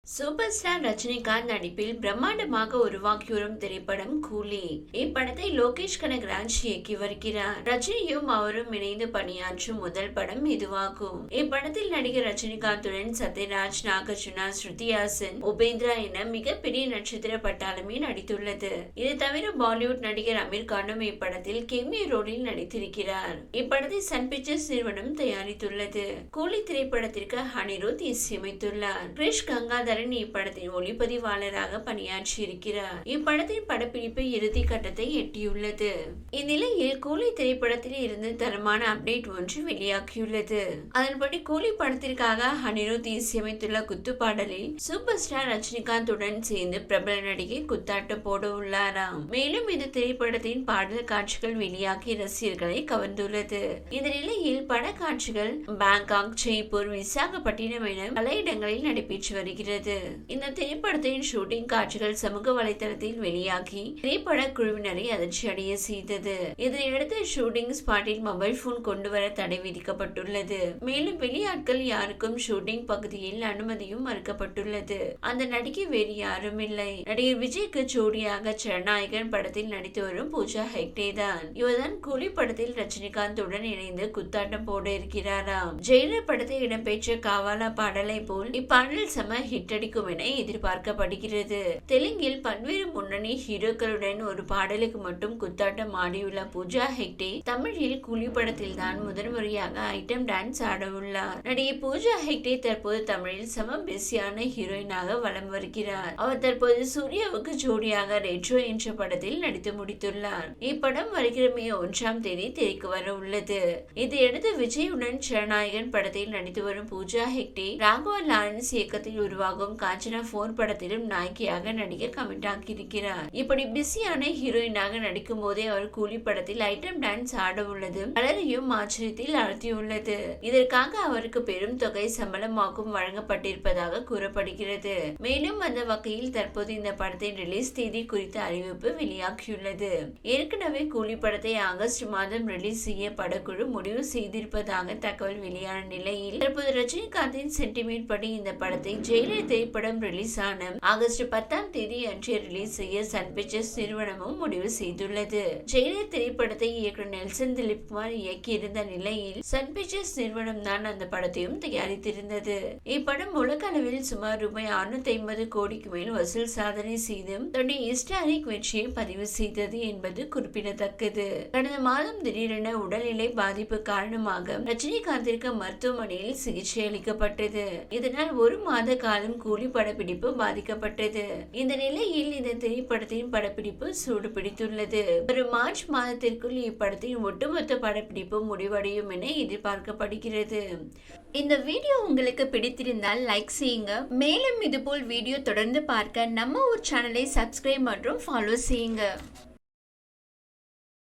Super star Rajinikanth நடிப்பில் பிரம்மாண்டமாக உருவாக்கி வரும் திரைப்படம் கூலி. இப்படத்தை லோகேஷ் கனகராஜ் இயக்கி வருகிறார். ரஜினியும் அவரும் இணைந்து பணியாற்றும் முதல் படம் இதுவாகும். இப்படத்தில் நடிகர் ரஜினிகாந்துடன் சத்யராஜ், நாகார்ஜுனா, ஸ்ருதிஹாசன், உபேந்திரா என மிகப்பெரிய நட்சத்திர பட்டாளமே நடித்துள்ளது. இது தவிர பாலிவுட் நடிகர் அமீர் கானும் இப்படத்தில் கேமியோ ரோலில் நடித்திருக்கிறார். இப்படத்தை சன் பிக்சர்ஸ் நிறுவனம் தயாரித்துள்ளது. கூலி திரைப்படத்திற்கு அனிருத் இசையமைத்துள்ளார். கிரிஷ் கங்காதரன் இப்படத்தின் ஒளிப்பதிவாளராக பணியாற்றியிருக்கிறார். இப்படத்தின் படப்பிடிப்பு இறுதி கட்டத்தை எட்டியுள்ளது. இந்நிலையில் கூலி திரைப்படத்தில் இருந்து தரமான அப்டேட் ஒன்று வெளியாகியுள்ளது. அதன்படி கூலி படத்திற்காக அனிருத் இசையமைத்துள்ள குத்து பாடலில் சூப்பர் ஸ்டார் ரஜினிகாந்துடன் சேர்ந்து பிரபல நடிகை குத்தாட்டம் போட உள்ளாராம். மேலும் இந்த திரைப்படத்தின் பாடல் காட்சிகள் வெளியாகி ரசிகர்களை கவர்ந்துள்ளது. இந்த நிலையில் பட காட்சிகள் பாங்காக், ஜெய்ப்பூர், விசாகப்பட்டினம் என பல இடங்களில் நடைபெற்று வருகிறது. இந்த திரைப்படத்தின் ஷூட்டிங் காட்சிகள் சமூக வலைதளத்தில் வெளியாகி திரைப்பட குழுவினரை அதிர்ச்சி அடைய செய்தது. இதனையடுத்து ஷூட்டிங் ஸ்பாட்டில் மொபைல் போன் கொண்டு வர தடை விதிக்கப்பட்டுள்ளது. மேலும் வெளியாட்கள் யாருக்கும் ஷூட்டிங் பகுதியில் அனுமதியும் மறுக்கப்பட்டுள்ளது. அந்த நடிகை வேறு யாரும் இல்லை, நடிகர் விஜய்க்கு ஜோடியாக ஜனநாயகன் படத்தில் நடித்து வரும் பூஜா ஹெக்டே தான். இவர்தான் கூலி படத்தில் ரஜினிகாந்துடன் இணைந்து குத்தாட்டம் போட இருக்கிறாராம். ஜெயிலர் படத்தில் இடம்பெற்ற காவாலா பாடலை போல் இப்பாடல் செம ஹிட் அடிக்கும் என எதிர்பார்க்கப்படுகிறது. தெலுங்கில் பல்வேறு முன்னணி ஹீரோக்களுடன் ஒரு பாடலுக்கு மட்டும் குத்தாட்டம் ஆடியுள்ள பூஜா ஹெக்டே தமிழில் கூலி படத்தில் தான் முதன்முறையாக ஐட்டம் டான்ஸ் ஆட உள்ளார். நடிகை பூஜா ஹெக்டே தற்போது தமிழில் சம பிஸியான ஹீரோயினாக வலம் வருகிறார். அவர் தற்போது சூர்யாவுக்கு ஜோடியாக ரெட்ரோ என்ற படத்தில் நடித்து முடித்துள்ளார். இப்படம் வருகிற மே 1ஆம் தேதி திரைக்கு வர உள்ளது. இதையடுத்து விஜயுடன் ஜனநாயகன் படத்தில் நடித்து வரும் பூஜா ஹெக்டே ராகவா லாரன்ஸ் இயக்கத்தில் உருவாகும் காஞ்சனா 4 படத்திலும் நாயகியாக நடிக்க கமிட் ஆகியிருக்கிறார். இப்படி பிஸியான ஹீரோயினாக நடிக்கும் போதே அவர் கூலி படத்தில் ஐட்டம் டான்ஸ் ஆட உள்ளது பலரையும் ஆச்சரியத்தில் ஆழ்த்தியுள்ளது. இதற்காக அவருக்கு பெரும் தொகை சம்பளமாகவும் வழங்கப்பட்டிருப்பதாக கூறப்படுகிறது. மேலும் அந்த வகையில் தற்போது இந்த படத்தின் ரிலீஸ் தேதி குறித்த அறிவிப்பு வெளியாகியுள்ளது. ஏற்கனவே கூலி படத்தை ஆகஸ்ட் மாதம் ரிலீஸ் செய்ய படக்குழு முடிவு செய்திருப்பதாக தகவல் வெளியான நிலையில் தற்போது ரஜினிகாந்தின் சென்டிமெண்ட் படி இந்த படத்தை ஜெயிலர் திரைப்படம் ரிலீஸ் ஆன ஆகஸ்ட் 10ஆம் தேதி அன்று ரிலீஸ் செய்ய சன் பிக்சர்ஸ் நிறுவனமும் முடிவு செய்துள்ளது. ஜெயிலர் திரைப்படத்தை இயக்குனர் நெல்சன் திலீப்குமார் இயக்கியிருந்த நிலையில் சன் பிக்சர்ஸ் நிறுவனம் தான் அந்த படத்தையும் தயாரித்திருந்தது. இப்படம் உலக அளவில் சுமார் ரூபாய் 650 கோடிக்கு மேல் வசூல் சாதனை செய்து தன்னுடைய ஹிஸ்டாரிக் வெற்றியை பதிவு செய்தது என்பது குறிப்பிடத்தக்கது. கடந்த மாதம் திடீரென உடல்நிலை பாதிப்பு காரணமாக ரஜினிகாந்திற்கு மருத்துவமனையில் சிகிச்சை அளிக்கப்பட்டது. இதனால் ஒரு மாத காலம் கூலி படப்பிடிப்பு பாதிக்கப்பட்டது. இந்த நிலையில் இந்த திரைப்படத்தின் படப்பிடிப்பு சூடு பிடித்துள்ளது. ஒரு மார்ச் மாதத்திற்குள் இப்படத்தின் ஒட்டுமொத்த படப்பிடிப்பு முடிவடையும் என எதிர்பார்க்கப்படுகிறது. இந்த வீடியோ உங்களுக்கு பிடித்திருந்தால் லைக் செய்யுங்க. மேலும் இதுபோல் வீடியோ தொடர்ந்து பார்க்க நம்ம ஒரு சேனலை சப்ஸ்கிரைப் மற்றும் ஃபாலோ செய்யுங்க.